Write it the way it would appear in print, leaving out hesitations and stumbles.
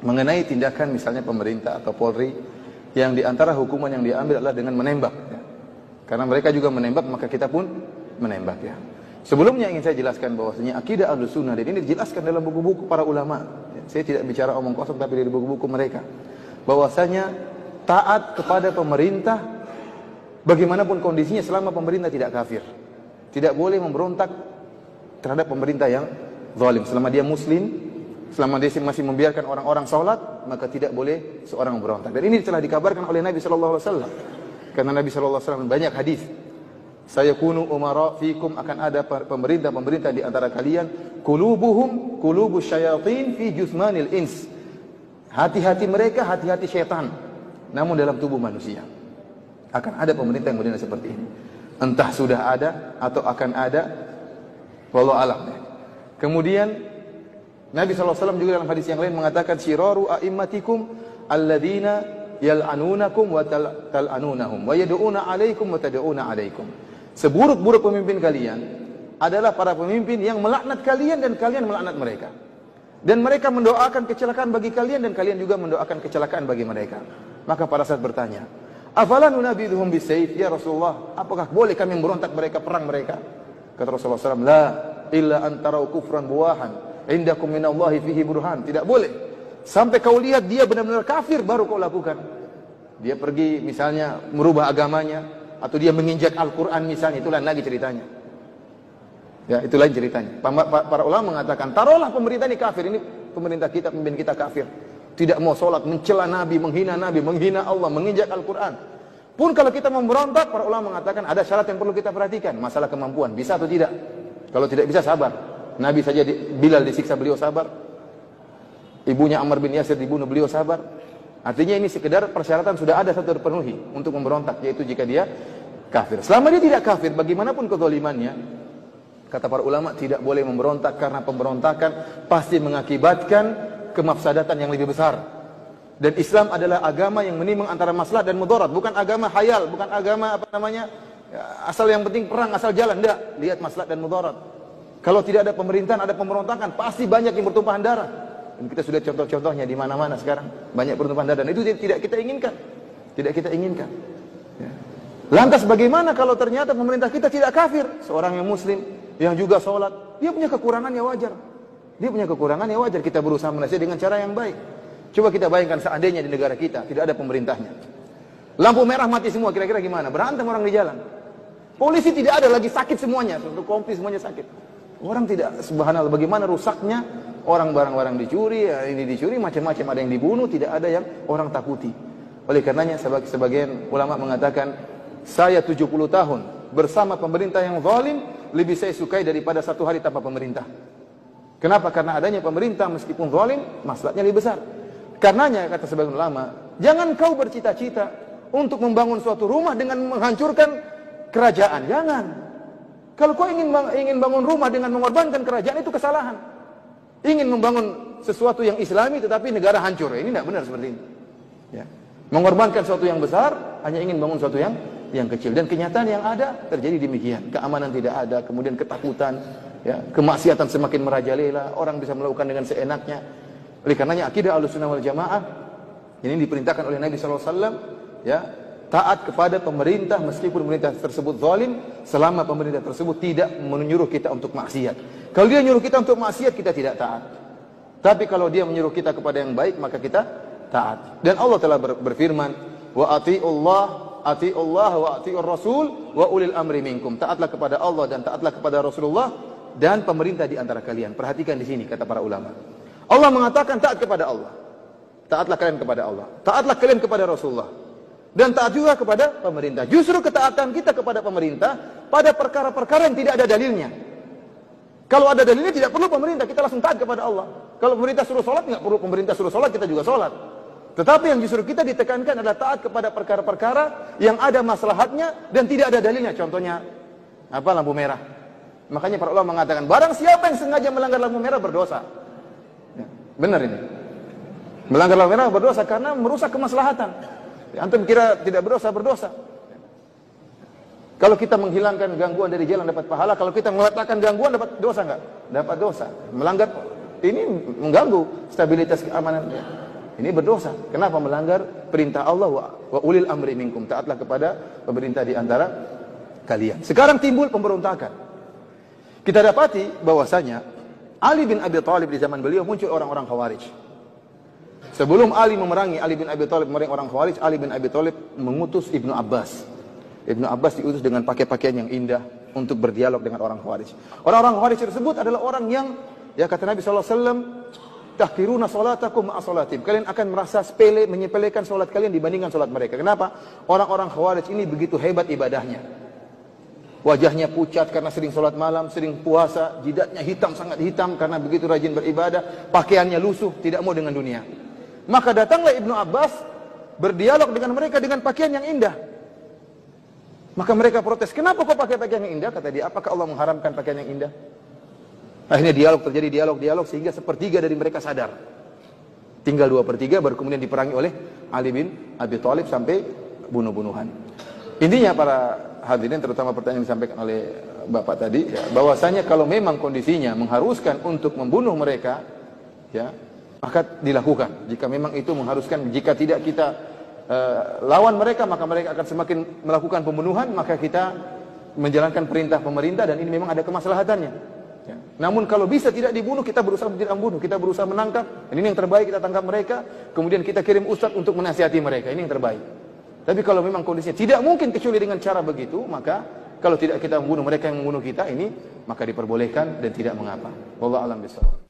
mengenai tindakan misalnya pemerintah atau Polri yang diantara hukuman yang diambil adalah dengan menembak. Ya. Karena mereka juga menembak, maka kita pun menembak. Ya. Sebelumnya ingin saya jelaskan bahwasanya akidah Ahlussunnah dan ini dijelaskan dalam buku-buku para ulama. Ya. Saya tidak bicara omong kosong tapi dari buku-buku mereka. Bahwasanya taat kepada pemerintah bagaimanapun kondisinya selama pemerintah tidak kafir. Tidak boleh memberontak terhadap pemerintah yang zalim. Selama dia muslim, selama dia masih membiarkan orang-orang sholat, maka tidak boleh seorang memberontak. Dan ini telah dikabarkan oleh Nabi SAW. Karena Nabi SAW banyak hadis. Saya kunu umara fikum, akan ada pemerintah-pemerintah di antara kalian. Qulubuhum qulubus syayatin fi jusmanil ins. Hati-hati mereka, hati-hati syaitan. Namun dalam tubuh manusia. Akan ada pemerintah yang model seperti ini. Entah sudah ada atau akan ada. Wallahu a'lam. Kemudian Nabi SAW juga dalam hadis yang lain mengatakan syiraru a'immatikum alladzina yal'anunakum wa tal'anunahum wa yad'una 'alaikum wa tad'una 'alaikum. Seburuk-buruk pemimpin kalian adalah para pemimpin yang melaknat kalian dan kalian melaknat mereka. Dan mereka mendoakan kecelakaan bagi kalian dan kalian juga mendoakan kecelakaan bagi mereka. Maka para sahabat bertanya, "Afala nunabidhuhum bisayf ya Rasulullah? Apakah boleh kami memberontak mereka, perang mereka?" Kata Rasulullah SAW, "La illa an tarau kufran buwahan indakum minallahi fihi burhan." Tidak boleh sampai kau lihat dia benar-benar kafir baru kau lakukan. Dia pergi misalnya merubah agamanya atau dia menginjak Al-Qur'an misalnya, itu lain lagi ceritanya. Ya, itu lain ceritanya. Para ulama mengatakan, taruhlah pemerintah ini kafir, ini pemerintah kita, pemimpin kita kafir. Tidak mau sholat, mencela Nabi, menghina Allah, menginjak Al-Qur'an. Pun kalau kita memberontak, para ulama mengatakan ada syarat yang perlu kita perhatikan, masalah kemampuan, bisa atau tidak. Kalau tidak bisa, sabar. Nabi saja Bilal disiksa, beliau sabar. Ibunya Ammar bin Yasir dibunuh, beliau sabar. Artinya ini sekedar persyaratan sudah ada satu terpenuhi untuk memberontak, yaitu jika dia kafir. Selama dia tidak kafir, bagaimanapun kezalimannya, kata para ulama tidak boleh memberontak karena pemberontakan pasti mengakibatkan kemafsadatan yang lebih besar. Dan Islam adalah agama yang menimbang antara maslahat dan mudarat, bukan agama hayal, bukan agama asal yang penting perang, asal jalan, enggak. Lihat maslahat dan mudarat. Kalau tidak ada pemerintahan, ada pemberontakan, pasti banyak yang bertumpahan darah. Dan kita sudah contoh-contohnya di mana-mana sekarang, banyak bertumpahan darah. Dan itu tidak kita inginkan. Tidak kita inginkan. Ya. Lantas bagaimana kalau ternyata pemerintah kita tidak kafir? Seorang yang muslim, yang juga sholat, dia punya kekurangan yang wajar. Dia punya kekurangan yang wajar. Kita berusaha menasihati dengan cara yang baik. Coba kita bayangkan seandainya di negara kita tidak ada pemerintahnya. Lampu merah mati semua, kira-kira gimana? Berantem orang di jalan. Polisi tidak ada lagi, sakit semuanya, satu kompi semuanya sakit. Orang tidak, subhanallah, bagaimana rusaknya orang, barang-barang dicuri, ini dicuri, macam-macam, ada yang dibunuh, tidak ada yang orang takuti. Oleh karenanya sebagian ulama mengatakan, saya 70 tahun bersama pemerintah yang zalim lebih saya sukai daripada satu hari tanpa pemerintah. Kenapa? Karena adanya pemerintah meskipun zalim, maslahatnya lebih besar. Karenanya kata sebagian ulama, jangan kau bercita-cita untuk membangun suatu rumah dengan menghancurkan kerajaan. Jangan. Kalau kau ingin bangun rumah dengan mengorbankan kerajaan, itu kesalahan. Ingin membangun sesuatu yang islami tetapi negara hancur, ini tidak benar seperti ini. Ya. Mengorbankan sesuatu yang besar hanya ingin bangun sesuatu yang kecil. Dan kenyataan yang ada terjadi demikian. Keamanan tidak ada, kemudian ketakutan, ya, kemaksiatan semakin merajalela, orang bisa melakukan dengan seenaknya. Oleh karenanya akidah Ahlussunnah wal Jamaah ini diperintahkan oleh Nabi SAW, ya, taat kepada pemerintah meskipun pemerintah tersebut zalim, selama pemerintah tersebut tidak menyuruh kita untuk maksiat. Kalau dia menyuruh kita untuk maksiat, kita tidak taat. Tapi kalau dia menyuruh kita kepada yang baik, maka kita taat. Dan Allah telah berfirman, wa ati'ullah wa ati'ur rasul wa ulil amri minkum. Taatlah kepada Allah dan taatlah kepada Rasulullah dan pemerintah di antara kalian. Perhatikan di sini kata para ulama. Allah mengatakan taat kepada Allah. Taatlah kalian kepada Allah. Taatlah kalian kepada Rasulullah. Dan taat juga kepada pemerintah. Justru ketaatan kita kepada pemerintah pada perkara-perkara yang tidak ada dalilnya. Kalau ada dalilnya tidak perlu pemerintah, kita langsung taat kepada Allah. Kalau pemerintah suruh sholat, nggak perlu pemerintah suruh sholat, kita juga sholat. Tetapi yang justru kita ditekankan adalah taat kepada perkara-perkara yang ada maslahatnya dan tidak ada dalilnya. Contohnya apa? Lampu merah. Makanya para ulama mengatakan barang siapa yang sengaja melanggar lampu merah berdosa. Benar ini. Melanggar lampu merah berdosa karena merusak kemaslahatan. Antum kira tidak berdosa, berdosa. Kalau kita menghilangkan gangguan dari jalan dapat pahala, kalau kita meletakkan gangguan dapat dosa enggak? Dapat dosa. Melanggar ini mengganggu stabilitas keamanan. Ini berdosa. Kenapa melanggar perintah Allah wa ulil amri minkum? Taatlah kepada pemerintah di antara kalian. Sekarang timbul pemberontakan. Kita dapati bahwasanya Ali bin Abi Thalib di zaman beliau muncul orang-orang Khawarij. Sebelum Ali memerangi Ali bin Abi Thalib memerangi orang Khawarij, Ali bin Abi Thalib mengutus Ibnu Abbas. Ibnu Abbas diutus dengan pakai pakaian yang indah untuk berdialog dengan orang Khawarij. Orang-orang Khawarij tersebut adalah orang yang, ya kata Nabi SAW, tahkiruna salatakum ma'a salatim. Kalian akan merasa sepele, menyepelekan salat kalian dibandingkan salat mereka. Kenapa? Orang-orang Khawarij ini begitu hebat ibadahnya. Wajahnya pucat karena sering salat malam, sering puasa, jidatnya hitam, sangat hitam karena begitu rajin beribadah, pakaiannya lusuh, tidak mau dengan dunia. Maka datanglah Ibnu Abbas berdialog dengan mereka dengan pakaian yang indah. Maka mereka protes, kenapa kau pakai pakaian yang indah? Kata dia, apakah Allah mengharamkan pakaian yang indah? Akhirnya terjadi dialog sehingga sepertiga dari mereka sadar. Tinggal 2/3 baru kemudian diperangi oleh Ali bin Abi Thalib sampai bunuh-bunuhan. Intinya para hadirin, terutama pertanyaan yang disampaikan oleh Bapak tadi, ya, bahwasanya kalau memang kondisinya mengharuskan untuk membunuh mereka, ya, maka dilakukan. Jika memang itu mengharuskan, jika tidak kita lawan mereka, maka mereka akan semakin melakukan pembunuhan, maka kita menjalankan perintah pemerintah dan ini memang ada kemaslahatannya. Ya. Namun kalau bisa tidak dibunuh, kita berusaha tidak membunuh, kita berusaha menangkap. Ini yang terbaik, kita tangkap mereka, kemudian kita kirim ustadz untuk menasihati mereka. Ini yang terbaik. Tapi kalau memang kondisinya tidak mungkin kecuali dengan cara begitu, maka kalau tidak kita membunuh mereka yang membunuh kita ini, maka diperbolehkan dan tidak mengapa. Wallahu a'lam bishawab.